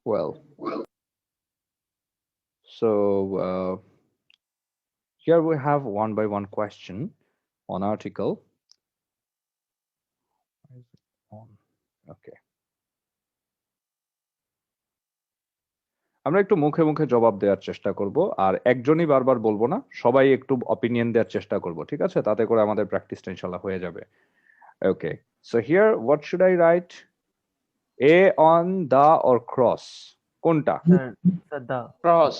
Well, so here we have one by one question on article. Okay. আমরা একটু মুখে মুখে জবাব দেওয়ার চেষ্টা করব, আর একজনই বারবার বলবো না, সবাই একটু অপিনিয়ন দেওয়ার চেষ্টা করব, ঠিক আছে? তাতে করে আমাদের প্র্যাকটিসটা ইনশাআল্লাহ হয়ে যাবে। Okay, so here what should I write? A on the or cross, কোনটা? Cross.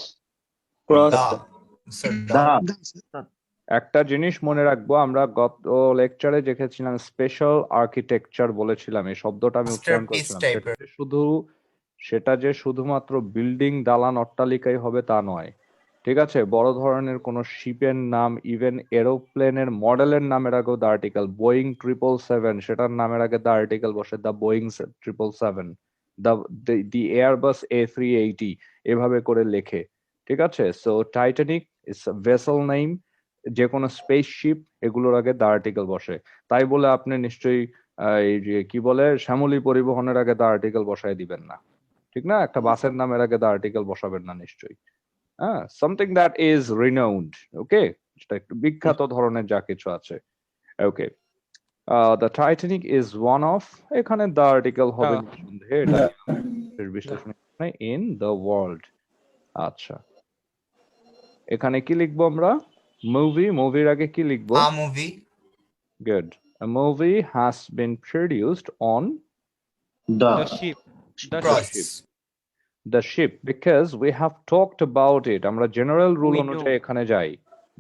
একটা জিনিস মনে রাখবো, আমরা গত লেকচারে দেখেছিলাম স্পেশাল আর্কিটেকচার বলেছিলাম, এই শব্দটা আমি উচ্চারণ করেছিলাম। সেটা যে শুধুমাত্র বিল্ডিং, দালান, অট্টালিকাই হবে তা নয়, ঠিক আছে? বড় ধরনের কোন শিপের নাম, ইভেন এরোপ্লেনের মডেলের নামের আগেও দ্য আর্টিকেল। বোয়িং 777, সেটার নামের আগে দ্য আর্টিকেল বসে, the Boeing 777, the Airbus A380, এভাবে করে লেখে, ঠিক আছে? So Titanic is vessel name, যে কোনো স্পেসশিপ, এগুলোর আগে দ্য আর্টিকেল বসে। তাই বলে আপনি নিশ্চয়ই এই যে কি বলে শ্যামলী পরিবহনের আগে দ্য আর্টিকেল বসায় দিবেন না, ঠিক না? একটা বাসের নামের আগে দ্য আর্টিকেল বসাবেন না নিশ্চয়ই। হ্যাঁ, something that is renowned, okay, সেটা একটু বিখ্যাত ধরনের যা কিছু আছে। Okay, the Titanic is one of, এখানে দ্য আর্টিকেল হবে নিঃসন্দেহে, এটা বিশ্লেষণ ইন দ্য ওয়ার্ল্ড। আচ্ছা, এখানে কি লিখবো আমরা? মুভি, মুভির আগে কি লিখবো? Movie. Good. A movie has been produced on The ship. The ship, because we have talked about it. আমরা general rule We অনুযায়ী know. এখানে যাই,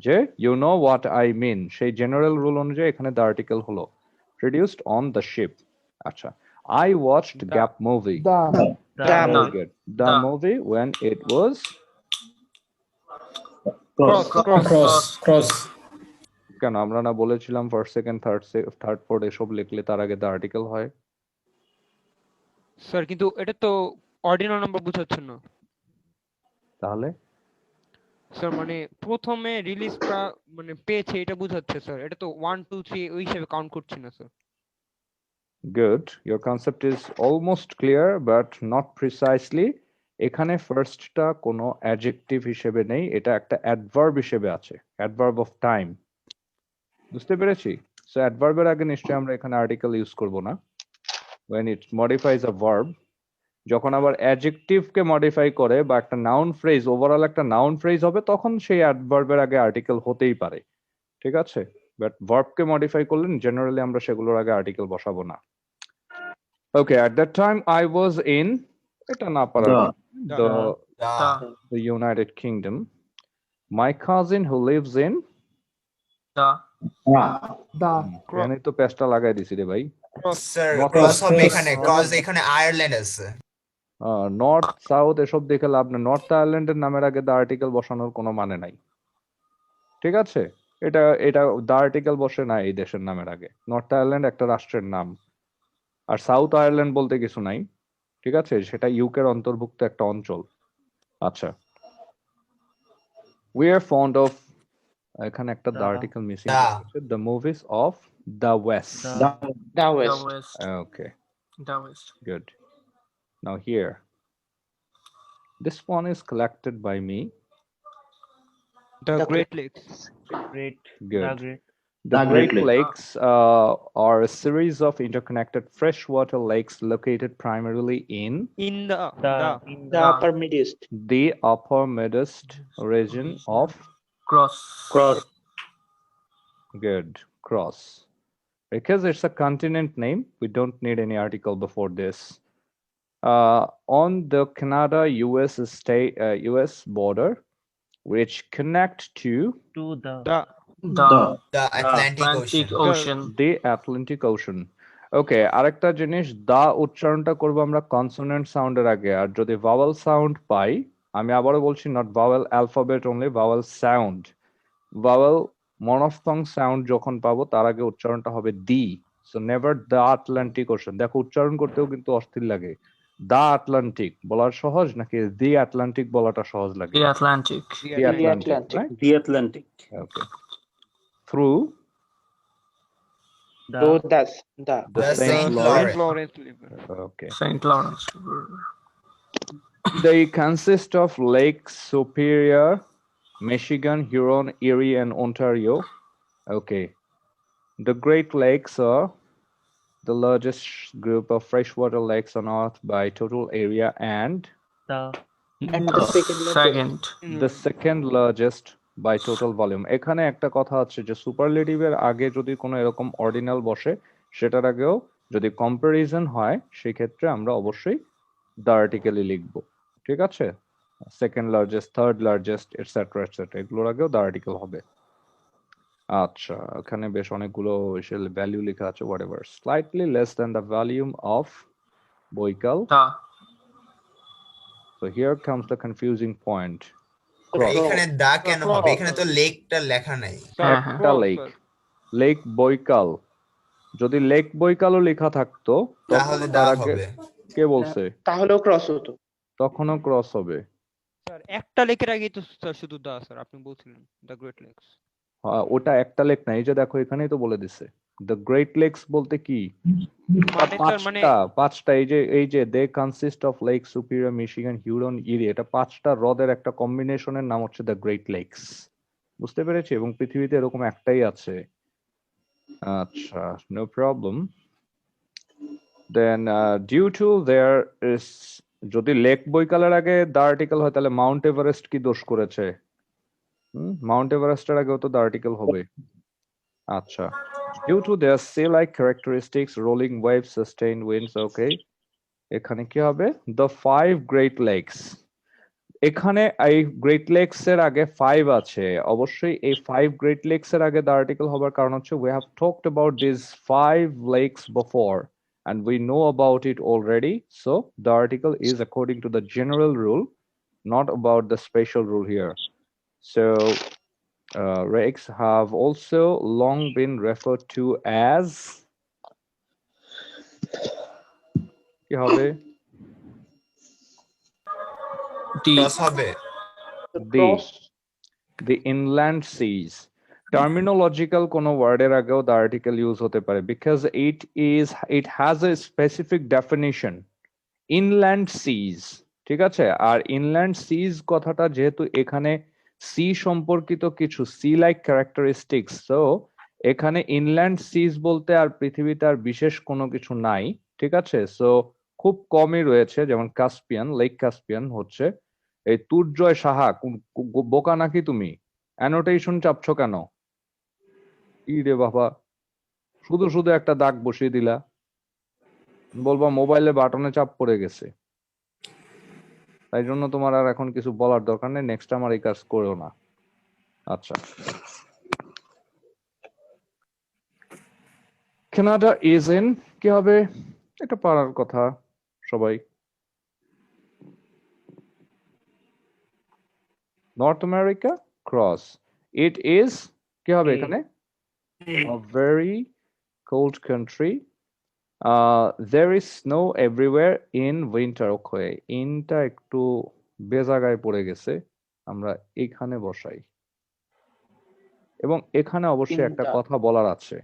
যে you know what I mean, সেই general rule অনুযায়ী এখানে the article হলো produced on the ship. আচ্ছা, I watched Gap movie. Very good. The movie when it was cross. কেন আমরা না বলেছিলাম ফার্স্ট সেকেন্ড থার্ড ফোর্থ এসব লিখলে তার আগে the article হয়? স্যার কিন্তু এটা তো অর্ডিনাল নাম্বার বোঝাচ্ছে না তাহলে স্যার, মানে প্রথমে রিলিজটা মানে পেয়েছে এটা বোঝাচ্ছে স্যার, এটা তো 1 2 3 ওই হিসেবে কাউন্ট করছি না sir. Good. Your concept is almost clear, but not precisely. এখানে ফার্স্টটা কোনো অ্যাডজেক্টিভ হিসেবে নেই, এটা একটা অ্যাডভার্ব হিসেবে আছে, অ্যাডভার্ব অফ টাইম। বুঝতে পেরেছি? সো অ্যাডভার্বের আগে নিশ্চয়ই আমরা এখানে আর্টিকেল ইউজ করব না when it modifies a verb. যখন আবার অ্যাডজেক্টিভকে মডিফাই করে বা একটা নাউন ফ্রেজ, ওভারঅল একটা নাউন ফ্রেজ হবে, তখন সেই অ্যাডভার্বের আগে আর্টিকেল হতেই পারে, ঠিক আছে? বাট ভার্বকে মডিফাই করলে জেনারেলি আমরা সেগুলোর আগে আর্টিকেল বসাবো না। Okay, at that time I was in, এটা না পারার the United Kingdom. My cousin who lives in এখানে তো পেস্টটা লাগাই দিছি রে ভাই। ক্রস হবে এখানে, ক্রস এখানে আয়ারল্যান্ড আছে। নর্থ সাউথ এসব দেখে লাভ নেই, নর্থ আয়ারল্যান্ডের নামের আগে দ্য আর্টিকেল বসানোর কোনো মানে নাই, ঠিক আছে? এটা দ্য আর্টিকেল বসে না এই দেশের নামের আগে। নর্থ আয়ারল্যান্ড একটা রাষ্ট্রের নাম, আর সাউথ আয়ারল্যান্ড বলতে কিছু নাই, ঠিক আছে? সেটা ইউকের অন্তর্ভুক্ত একটা অঞ্চল। আচ্ছা, we are fond of, এখানে একটা দ্য আর্টিকেল মিসিং আছে, the movies of the west. The West. Okay, good. Now here, this one is collected by me. The Great Lakes. Good. The Great Lakes are a series of interconnected freshwater lakes located primarily in The upper Midwest. the upper Midwest region of Cross. Good. Cross. Because it's a continent name, we don't need any article before this. On the Canada-US border, which connect to The Atlantic Ocean. the Atlantic Ocean. ওকে, আরেকটা জিনিস, দা উচ্চারণটা করবো আমরা consonant সাউন্ডের আগে, আর যদি vowel sound পাই, আমি আবারও বলছি, not vowel alphabet only, vowel sound, vowel monophthong sound যখন পাবো তার আগে উচ্চারণটা হবে দি। So never the Atlantic Ocean. দেখো উচ্চারণ করতেও কিন্তু অস্থির লাগে, দ্য আটলান্টিক বলার সহজ নাকি দি আটলান্টিক বলাটা সহজ লাগে? The Atlantic. The Atlantic, right? The Atlantic. Okay. Through The Saint Saint Lawrence. Lawrence. Okay. Saint Lawrence. They consist of Lake Superior, Michigan, Huron, Erie, and Ontario. Okay. The Great Lakes are the largest group of freshwater lakes on Earth by total area and And the second the second largest by total volume. এখানে একটা কথা আছে যে সুপারলেটিভের আগে যদি কোনো এরকম ordinal বসে সেটার আগেও যদি কম্পারিজন হয় সেক্ষেত্রে আমরা অবশ্যই দ্য আর্টিকেলই লিখব। ঠিক আছে? Second largest, third largest etcetera etcetera এগুলোর আগেও দ্য আর্টিকেল হবে। আচ্ছা, এখানে বেশ অনেকগুলো ভ্যালু লেখা আছে whatever. Slightly less than the volume of Baikal. So here comes the confusing point. এখানে দা কেন হবে? এখানে তো লেকটা লেখা নাই। একটা লেক বৈকাল, যদি লেক বৈকালও লেখা থাকতো তাহলে তার দা আগে হবে। কে বলছে তাহলেও ক্রস হতো, তখনও ক্রস হবে। স্যার একটা লেকের আগে তো স্যার শুধু দা স্যার আপনি বলছিলেন দ্য গ্রেট লেকস। ওটা একটা লেক না, এই যে দেখো এখানেই তো বলে দিছে দ্য গ্রেট লেকস বলতে কি পাঁচটা এই যে they consist of Lake Superior, Michigan, Huron, Erie, এটা পাঁচটা হ্রদের একটা কম্বিনেশনের নাম হচ্ছে দ্য গ্রেট লেকস। বুঝতে পেরেছি? এবং পৃথিবীতে এরকম একটাই আছে। আচ্ছা, no problem. Then due to there is, যদি লেক বৈকালের আগে দ্য আর্টিকেল হয় তাহলে মাউন্ট এভারেস্ট কি দোষ করেছে? মাউন্ট এভারেস্টের আগেও তো দ্য আর্টিকেল হবে। আচ্ছা, due to their sea like characteristics, rolling waves, sustained winds. Okay, এখানে কি হবে? The five great lakes. এখানে এই গ্রেট লেকস এর আগে ফাইভ আছে, অবশ্যই এই ফাইভ গ্রেট লেকস এর আগে দ্য আর্টিকেল হবার কারণ হচ্ছে we have talked about these five lakes before and we know about it already, so the article is according to the general rule, not about the special rule here. So lakes have also long been referred to as কি হবে? Cross হবে। the inland seas. টার্মিনোলজিক্যাল কোনো ওয়ার্ডের আগেও the article use হতে পারে because it has a specific definition, inland seas. ঠিক আছে? আর ইনল্যান্ড সিজ কথাটা যেহেতু এখানে সি সম্পর্কিত কিছু সি লাইক ক্যারেক্টারিস্টিক্স, তো এখানে ইনল্যান্ড সিজ বলতে আর পৃথিবীতে আর বিশেষ কোনো কিছু নাই। ঠিক আছে? সো খুব কমই রয়েছে, যেমন কাস্পিয়ান, লেক কাস্পিয়ান হচ্ছে এই তুর্জয় সাহা। বোকা নাকি তুমি? অ্যানোটেশন চাপছো কেন? ই রে বাবা, শুধু শুধু একটা দাগ বসিয়ে দিলা, বলবা মোবাইলে বাটনে চাপ পড়ে গেছে। তাই জন্য তোমার আর এখন কিছু বলার দরকার নেই, নেক্সট আমার এই কাজ করো না। আচ্ছা, কানাডা ইজ ইন, কি হবে? এটা পারার কথা সবাই। North America, cross. It is, কি হবে এখানে? A very cold country. There is snow everywhere in winter. Okay, ইনটা একটু বেজাগায় পড়ে গেছে, আমরা এখানে বসাই। এবং এখানে অবশ্যই একটা কথা বলার আছে,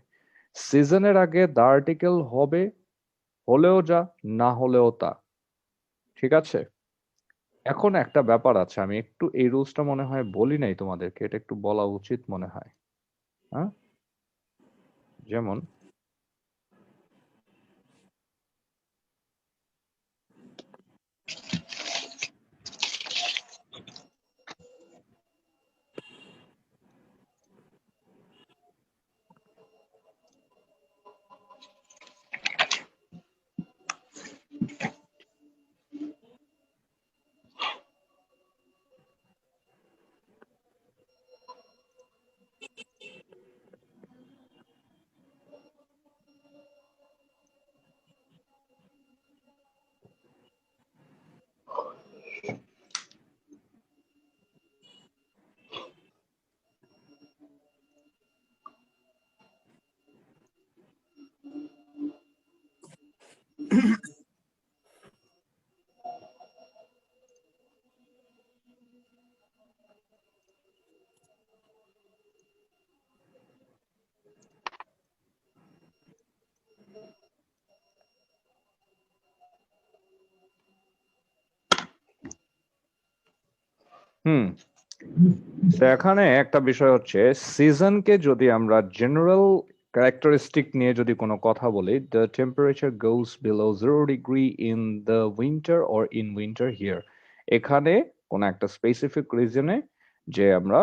সিজনের আগে দ্য আর্টিকেল হবে, হলেও যা, না হলেও তা। ঠিক আছে? এখন একটা ব্যাপার আছে, আমি একটু এই রুলসটা মনে হয় বলি নাই তোমাদেরকে, এটা একটু বলা উচিত মনে হয়। হ্যাঁ, যেমন হুম তো এখানে একটা বিষয় হচ্ছে সিজনকে যদি আমরা জেনারেল ক্যারেক্টারিস্টিক নিয়ে যদি কোনো কথা বলি, the temperature goes below 0 degree in the winter or in winter here, এখানে কোনো একটা স্পেসিফিক রিজনে যে আমরা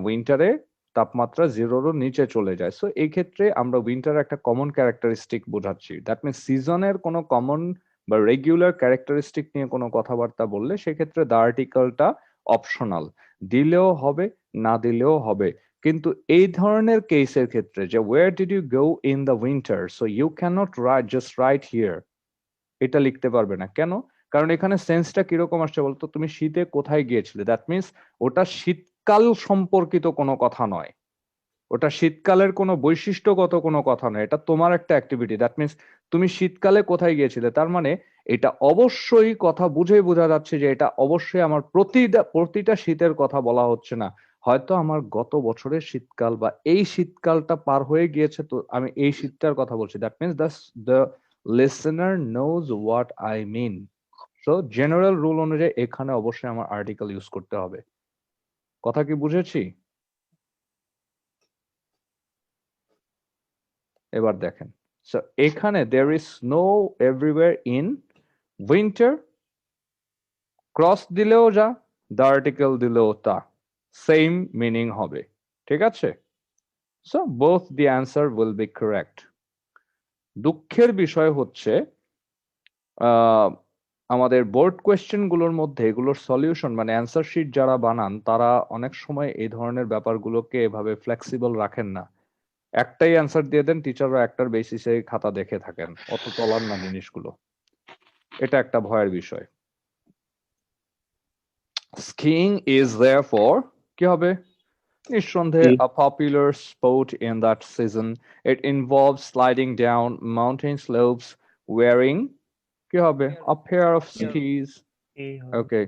উইন্টারে তাপমাত্রা 0-এর নিচে চলে যায়, সো এই ক্ষেত্রে আমরা উইন্টার একটা কমন ক্যারেক্টারিস্টিক বোঝাচ্ছি। দ্যাট মিনস সিজনের কোনো কমন বা রেগুলার ক্যারেক্টারিস্টিক নিয়ে কোনো কথাবার্তা বললে সেক্ষেত্রে দ্য আর্টিকেলটা অপশনাল, দিলেও হবে না দিলেও হবে। কিন্তু এই ধরনের কেসের ক্ষেত্রে যে where did you go in the winter, so you cannot write just right here, এটা লিখতে পারবে না। কেন? কারণ এখানে সেন্সটা কিরকম আসছে বলতো, তুমি শীতে কোথায় গিয়েছিলে, দ্যাট মিনস ওটা শীতকাল সম্পর্কিত কোনো কথা নয়, ওটা শীতকালের কোনো বৈশিষ্ট্যগত কোনো কথা নয়, এটা তোমার একটা অ্যাক্টিভিটি। দ্যাট মিনস তুমি শীতকালে কোথায় গিয়েছিলে, তার মানে এটা অবশ্যই কথা বুঝেই বোঝা যাচ্ছে যে এটা অবশ্যই আমার প্রতিটা শীতের কথা বলা হচ্ছে না, হয়তো আমার গত বছরের শীতকাল বা এই শীতকালটা পার হয়ে গিয়েছে, তো আমি এই শীতটার কথা বলছি। That means the listener knows what I mean. So general rule অনুযায়ী এখানে অবশ্যই আমার আর্টিকেল ইউজ করতে হবে। কথা কি বুঝেছি? এবার দেখেন, সো এখানে there is snow everywhere in winter, cross দিলেও যা, দ্য আর্টিকেল দিলেও তা, সেম মিনিং হবে। ঠিক আছে? So both the answer will be correct. দুঃখের বিষয় হচ্ছে আহ, আমাদের বোর্ড কোয়েশ্চেন গুলোর মধ্যে এগুলোর সলিউশন মানে অ্যান্সার শিট যারা বানান তারা অনেক সময় এই ধরনের ব্যাপারগুলোকে এভাবে ফ্লেক্সিবল রাখেন না। একটাই অ্যান্সার দিয়ে দেন, টিচাররা একটার বেসিসে খাতা দেখে থাকেন, অত চলার না জিনিসগুলো। এটা একটা ভয়ের বিষয়। স্কিইং ইজ therefore কি হবে? নিঃসন্দেহে a popular sport in that season. It involves sliding down mountain slopes wearing কি হবে? A pair of skis. Okay.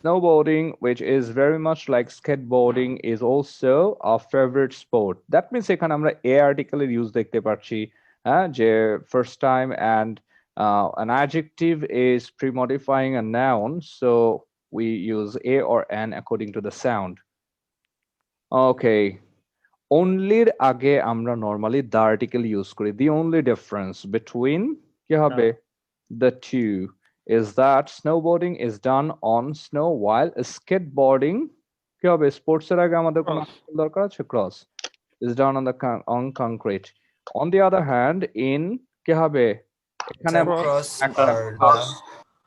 Snowboarding, which is very much like skateboarding, is also a favorite sport. That means এখানে আমরা a article এর use দেখতে পাচ্ছি, হ্যাঁ, যে first time and an adjective is pre-modifying a noun, so we use a or an according to the sound. Okay. Only এর আগে আমরা normally the article use করি। The only difference between কি হবে? The two is that snowboarding is done on snow while skateboarding কি হবে? Sports এর আগে আমাদের কোনো article দরকার আছে? Cross is done on the on concrete. On the other hand, in কি হবে? এখানে Sir, আমরা cross একটা or cross,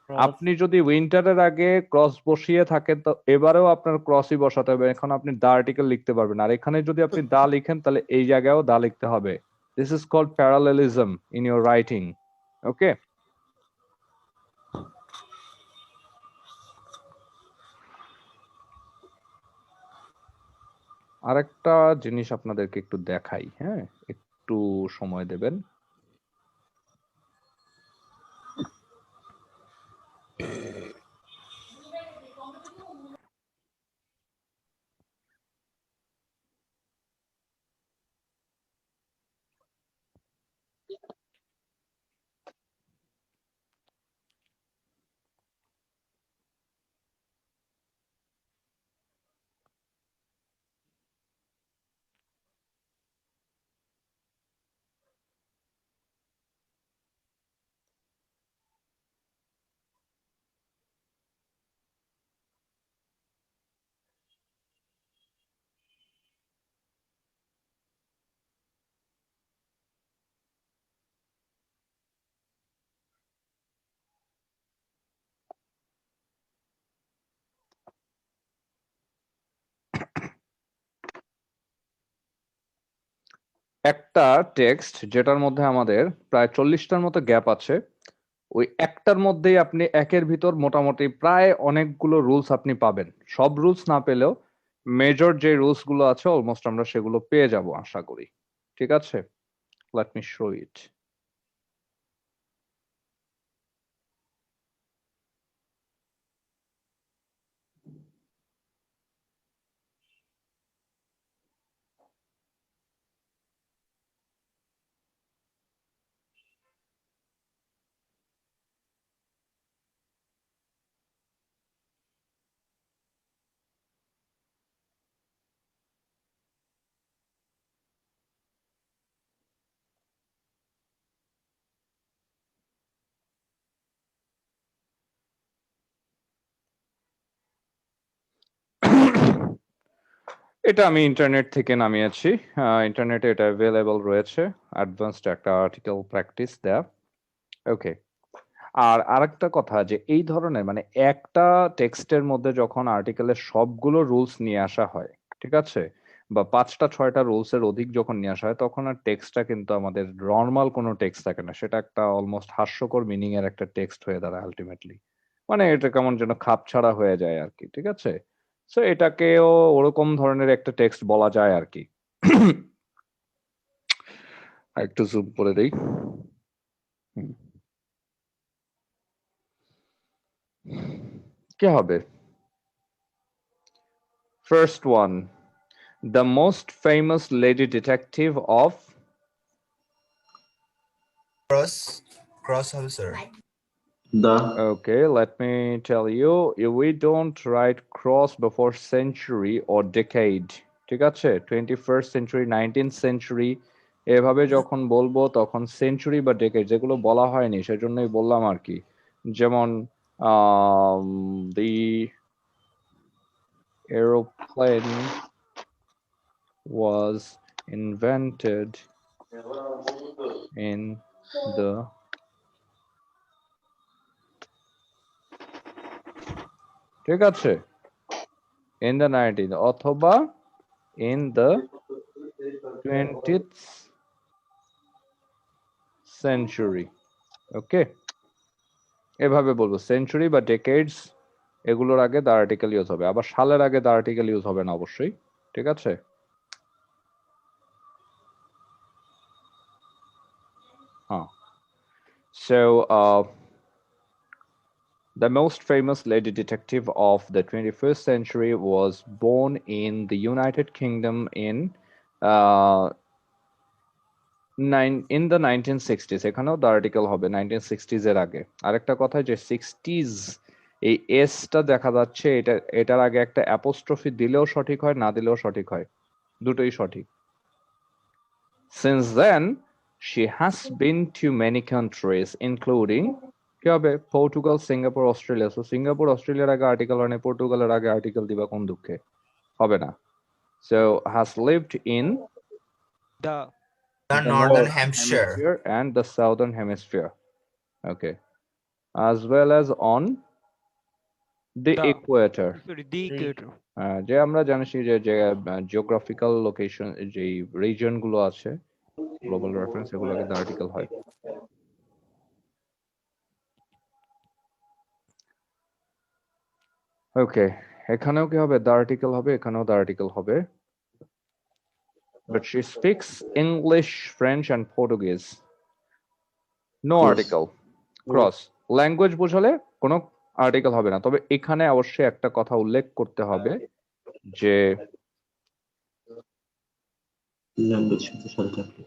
আপনি যদি উইন্টারের আগে ক্রস বসিয়ে থাকেন তো এবারেও আপনার ক্রসই বসাতে হবে, এখন আপনি দা আর্টিকেল লিখতে পারবেন। আর এখানে যদি আপনি দা লিখেন তাহলে এই জায়গায়ও দা লিখতে হবে। This is called parallelism in your writing. Okay, আরেকটা জিনিস আপনাদেরকে একটু দেখাই, হ্যাঁ, একটু সময় দেবেন। একটা টেক্সট যেটার মধ্যে আমাদের প্রায় 40টার মতো গ্যাপ আছে, ওই একটার মধ্যেই আপনি একের ভিতর মোটামুটি প্রায় অনেকগুলো রুলস আপনি পাবেন। সব রুলস না পেলেও মেজর যে রুলস গুলো আছে অলমোস্ট আমরা সেগুলো পেয়ে যাব আশা করি। ঠিক আছে, লেট মি শো ইট। এটা আমি ইন্টারনেট থেকে নামিয়েছি। ইন্টারনেটে এটা অ্যাভেলেবল রয়েছে, অ্যাডভান্সড একটা আর্টিকেল প্র্যাকটিস দেয়া। ওকে। আর আরেকটা কথা, যে এই ধরনের মানে একটা টেক্সটের মধ্যে যখন আর্টিকেলের সবগুলো রুলস নিয়ে আসা হয়, ঠিক আছে, বা 5টা 6টা রুলস এর অধিক যখন নিয়ে আসা হয়, তখন আর টেক্সটটা কিন্তু আমাদের নর্মাল কোনো টেক্সট থাকে না, সেটা একটা অলমোস্ট হাস্যকর মিনিং এর একটা টেক্সট হয়ে দাঁড়ায় আলটিমেটলি। মানে এটা কেমন যেন খাপ ছাড়া হয়ে যায় আর কি, ঠিক আছে। সো এটাকেও ওরকম ধরনের একটা টেক্সট বলা যায় আর কি। একটু জুম করে দেই। হুম। কি হবে? First one, the most famous lady detective of. Cross হবে sir. The Okay, let me tell you, we don't write cross before century or decade. ঠিক আছে, 21st century, 19th century এভাবে যখন বলবো তখন সেঞ্চুরি বা ডেকেড যেগুলো বলা হয়নি সেজন্যই বললাম আর কি। যেমন the aeroplane was invented in the ঠিক আছে in the 19th অথবা in the 20th century. ওকে, এভাবে বলবো সেঞ্চুরি বা ডেকেডস, এগুলোর আগে দ্য আর্টিকেল ইউজ হবে, আবার সালের আগে দ্য আর্টিকেল ইউজ হবে না অবশ্যই, ঠিক আছে। হ্যাঁ, so the most famous lady detective of the 21st century was born in the United Kingdom in uh, in the 1960s। এখানেও দ্য আর্টিকেল হবে 1960s এর আগে। আরেকটা কথা, যে 60s এই এসটা দেখা যাচ্ছে, এটার আগে একটা অ্যাপোস্ট্রফি দিলেও সঠিক হয়, না দিলেও সঠিক হয়, দুটোই সঠিক। Since then she has been to many countries including কি হবে, Portugal, Singapore, Australia. So Singapore অস্ট্রেলিয়ার আগে আর্টিকেল হয় না, পর্তুগালের আগে আর্টিকেল দিবা কোন দুঃখে, হবে না। So has lived in The The the Northern northern Hampshire. hemisphere and the southern hemisphere. Okay, as well as on the The equator. sorry, the equator. যে আমরা জানি যে যে জিওগ্রাফিক্যাল লোকেশন, যে রিজন গুলো আছে, গ্লোবাল রেফারেন্স, এগুলো কিন্তু আর্টিকেল হয়। ওকে, এখানেও কি হবে, দ্য আর্টিকেল হবে, এখানেও দ্য আর্টিকেল হবে। But she speaks English, French and Portuguese. No Cross. article. Cross. Language বোঝালে কোনো আর্টিকেল হবে না, তবে এখানে অবশ্যই একটা কথা উল্লেখ করতে হবে যে language সাথে সাথে থাকলে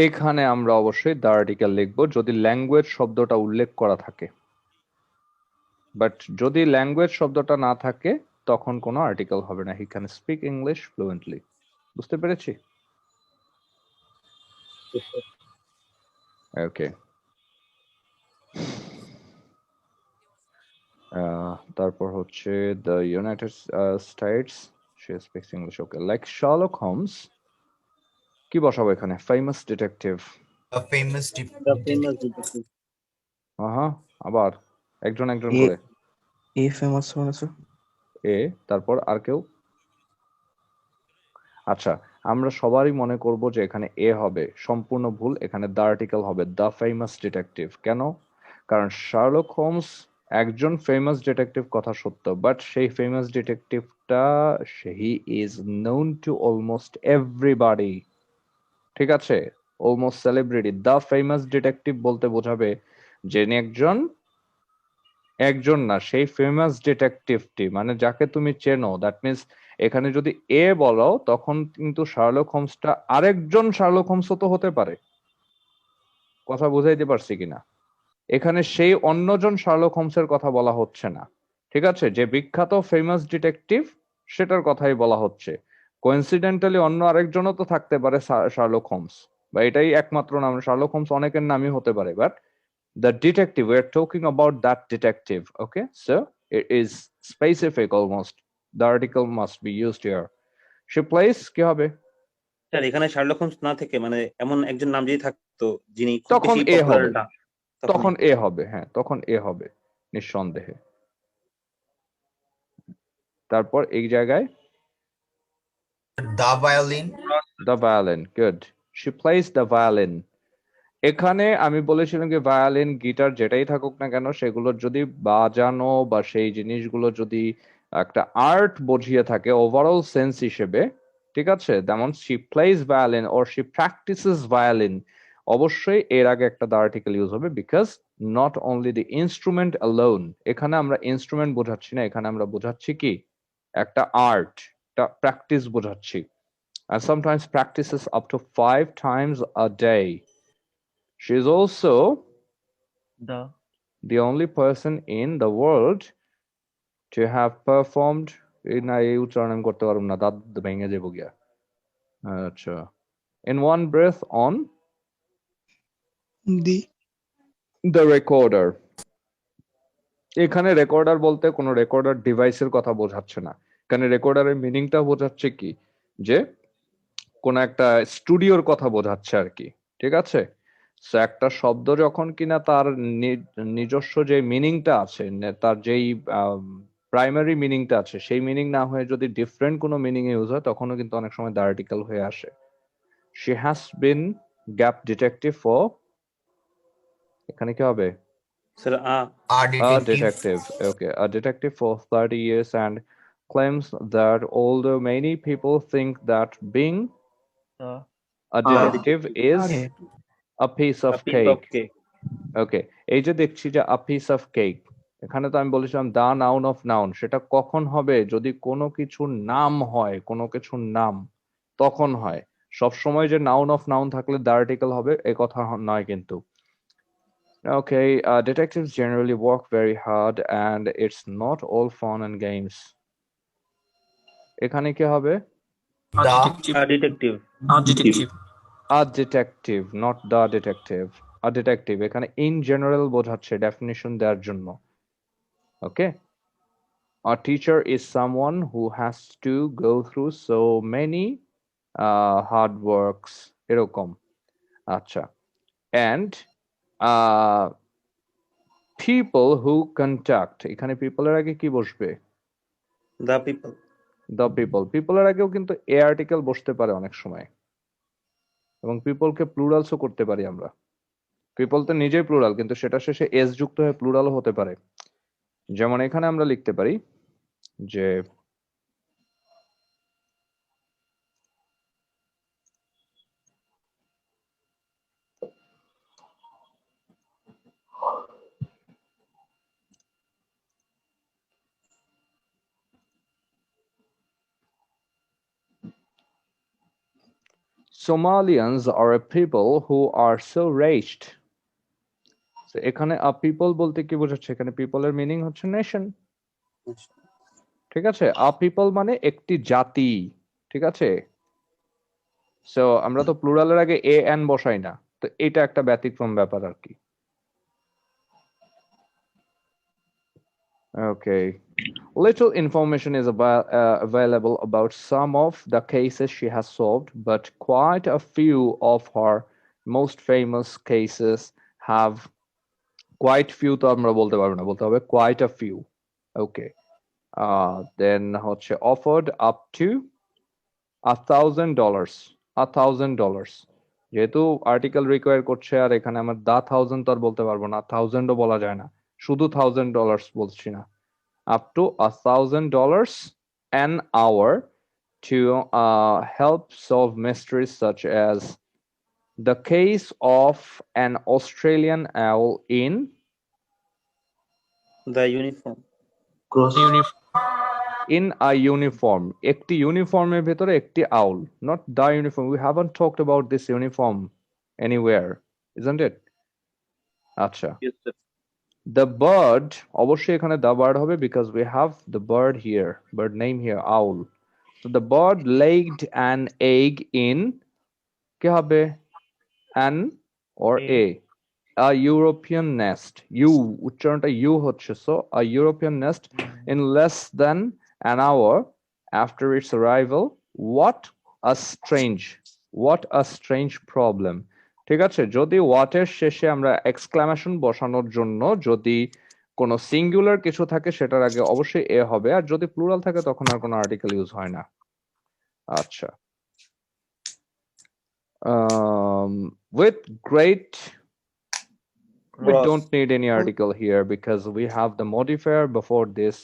এখানে আমরা অবশ্যই দ্য আর্টিকেল লিখবো যদি ল্যাঙ্গুয়েজ শব্দটা উল্লেখ করা থাকে। বাট যদি ল্যাঙ্গুয়েজ শব্দটা না থাকে তখন কোনো আর্টিকেল হবে না। He can speak English fluently. বুঝতে পেরেছি? ওকে, তারপর হচ্ছে দ্য ইউনাইটেড স্টেটস, সে speaks English. Okay, like Sherlock Holmes, কি বসাবো এখানে? Famous detective. A famous The famous detective. হ্যাঁ, আবার একজন একজন এ করে। এ ফেমাস মানে স্যার? এ, তারপর আর কেউ? আচ্ছা, আমরা সবারই মনে করব যে এখানে এ হবে, সম্পূর্ণ ভুল। এখানে দ্য আর্টিকেল হবে দ্য ফেমাস ডিটেকটিভ। কেন? কারণ শার্লক হোমস একজন ফেমাস ডিটেকটিভ কথা সত্য, বাট সেই ফেমাস ডিটেকটিভটা he is known to almost everybody, ঠিক আছে, almost celebrity. The famous detective বলতে বোঝাবে যে একজন না, সেই ফেমাস ডিটেকটিভটি, মানে যাকে তুমি চেনো। দ্যাট মিনস এখানে যদি এ বলো তখন কিন্তু শার্লক হোমসটা আরেকজন শার্লক হোমসও তো হতে পারে। কথা বুঝাইতে পারছি কিনা? এখানে সেই অন্যজন শার্লক হোমসের কথা বলা হচ্ছে না, ঠিক আছে। যে বিখ্যাত ফেমাস ডিটেকটিভ সেটার কথাই বলা হচ্ছে। কোইন্সিডেন্টালি অন্য আরেকজনও তো থাকতে পারে, শার্লক হোমস, বা এটাই একমাত্র নাম। শার্লক হোমস অনেকের নামই হতে পারে, but the detective, we're talking about that detective. Okay, so it is specific almost. The article must be used here. She plays কি হবে? স্যার এখানে শার্লক হোমস না থেকে মানে এমন একজন নাম যদি থাকতো যিনি খুব তখন বেশি এ পপুলার হবে, না, তখন এ হবে, হ্যাঁ তখন এ হবে নিঃসন্দেহে। তারপর এই জায়গায় The violin. the violin, good. She plays the violin. এখানে আমি বলেছিলাম কি ভায়োলিন, গিটার যেটাই থাকুক না কেন, সেগুলোর যদি বাজানো বা সেই জিনিসগুলো যদি একটা আর্ট বুঝিয়ে থাকে ওভারঅল সেন্স হিসেবে, ঠিক আছে, যেমন she plays violin or she practises violin, অবশ্যই এর আগে একটা দ্য আর্টিকেল ইউজ হবে, because not only the instrument alone, এখানে আমরা ইনস্ট্রুমেন্ট বোঝাচ্ছি না, এখানে আমরা বোঝাচ্ছি কি একটা আর্ট, একটা প্র্যাকটিস বোঝাচ্ছি। And sometimes practices up to 5 times a day. She is also the only person in the world to have performed এই উচ্চারণ আমি করতে পারবো না, দাঁত ভেঙে যাবো গিয়া। আচ্ছা, in one breath on the recorder. এখানে রেকর্ডার বলতে কোনো রেকর্ডার ডিভাইসের কথা বোঝাচ্ছে না, এখানে রেকর্ডারের মিনিংটা বোঝাচ্ছে কি, যে কোন একটা স্টুডিওর কথা বোঝাচ্ছে আর কি, ঠিক আছে। সো একটা শব্দ যখন কিনা তার নিজস্ব যে মিনিংটা আছে, তার যেই প্রাইমারি মিনিংটা আছে, সেই মিনিং না হয়ে যদি ডিফারেন্ট কোনো মিনিং এ ইউজ হয়, তখনও কিন্তু অনেক সময় দ্য আর্টিকেল হয়ে আসে। She has been gap detective for, এখানে কি হবে? Sir A A detective. detective, okay, a detective for 30 years and claims that although many people think that being a detective is a piece of cake. ওকে, এই যে দেখছি যে a piece of cake, এখানে তো আমি বলেছিলাম দা নাউন অফ নাউন, সেটা কখন হবে? যদি কোনো কিছুর নাম হয়, কোনো কিছুর নাম, তখন হয়। সব সময় যে নাউন অফ নাউন থাকলে দা আর্টিকেল হবে এ কথা নয় কিন্তু। ওকে, detectives generally work very hard and it's not all fun and games. এখানে কি হবে? Detective A detective, not the detective. A detective এখানে in general বোঝাচ্ছে ডেফিনিশন দেওয়ার জন্য। Okay, a teacher is someone who has to go through so many hard works, এরকম। আচ্ছা, and uh, people who conduct, এখানে people এর আগে কি বসবে? The people the people, people এর আগেও কিন্তু a আর্টিকেল বসতে পারে অনেক সময়, এবং people কে প্লুরালসও করতে পারি আমরা। পিপল তো নিজেই প্লুরাল, কিন্তু সেটা শেষে এস যুক্ত হয়ে প্লুরালও হতে পারে। যেমন এখানে আমরা লিখতে পারি যে Somalians are a people who are so raced. So এখানে a people বলতে কি বোঝাচ্ছে? এখানে people এর মিনিং হচ্ছে নেশন, ঠিক আছে। a people মানে একটি জাতি, ঠিক আছে। সো আমরা তো প্লুরালের আগে এ এন বসাই না, তো এটা একটা ব্যতিক্রম ব্যাপার আর কি। Okay, little information is available about some of the cases she has solved, but quite a few of her most famous cases have, quite few তো আমরা বলতে পারবো না, বলতে হবে quite a few. Okay, then হচ্ছে offered up to $1,000, $1,000, যেহেতু article require করছে, আর এখানে আমার দা থাউজেন্ড তো আর বলতে পারবো না, থাউজেন্ডও বলা যায় না, শুধু $1,000 বলছি না, up to $1,000 an hour to help solve mysteries such as the case of an Australian owl in the uniform in a uniform, একটি ইউনিফর্মের ভেতরে একটি আউল, not the uniform. We haven't talked about this uniform anywhere, isn't it? আচ্ছা, The bird, অবশ্যই এখানে the bird হবে because we have the bird here, bird name here, owl. So the bird laid an egg in, কি হবে? An or a European nest. উচ্চারণটা you হচ্ছে, so a European nest in less than an hour after its arrival. What a strange problem. ঠিক আছে, যদি what এর শেষে আমরা এক্সক্লামেশন বসানোর জন্য যদি কোনো সিঙ্গুলার কিছু থাকে সেটার আগে অবশ্যই এ হবে, আর যদি প্লুরাল থাকে তখন আর কোনো আর্টিকেল ইউজ হয় না। আচ্ছা, with great, we don't need any article here because we have the modifier before this.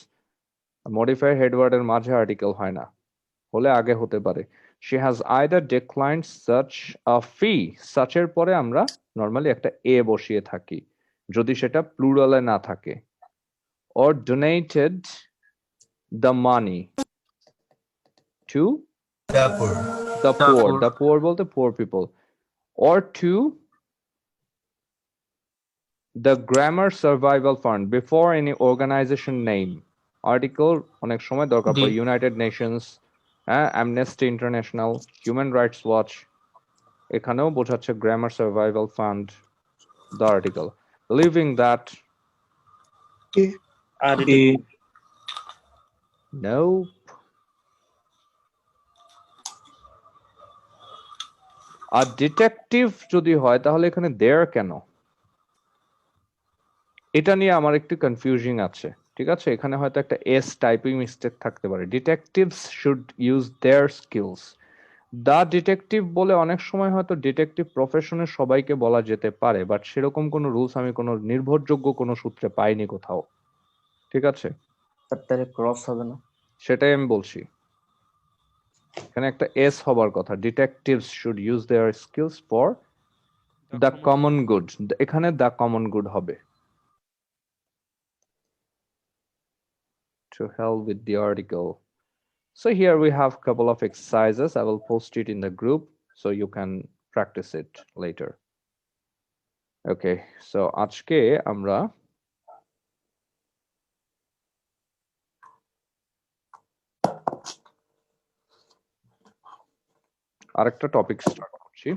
Modifier head word এর মাঝে আর্টিকেল হয় না, হলে আগে হতে পারে। She has either declined such a fee, such এর পরে আমরা নরমালি একটা এ বসিয়ে থাকি যদি সেটা প্লুরালে না থাকে, or donated the money to The poor. the poor বলতে poor people, or to the grammar survival fund before any organization name. Article অনেক সময় দরকার পড়ে, United Nations, amnesty international, human rights watch, এখানেও বোঝাচ্ছে grammar survival fund, the article. Leaving that, nope. A detective যদি হয় তাহলে এখানে there কেন? এটা নিয়ে আমার একটু কনফিউজিং আছে, ঠিক আছে, এখানে হয়তো একটা এস টাইপিং মিস্টেক থাকতে পারে। Detectives should use their skills. The detective বলে অনেক সময় হয়তো ডিটেকটিভ প্রফেশনের সবাইকে বলা যেতে পারে, বাট সেরকম কোনো রুলস আমি কোনো নির্ভরযোগ্য কোনো সূত্রে পাইনি কোথাও, ঠিক আছে, তাহলে ক্রস হবে না? সেটাই আমি বলছি, এখানে একটা এস হবার কথা। Detectives should use their skills for the common good, এখানে দ্য কমন গুড হবে। To hell with the article. So here we have a couple of exercises. I will post it in the group so you can practice it later. Okay, so আজকে আমরা আরেকটা topic start করছি।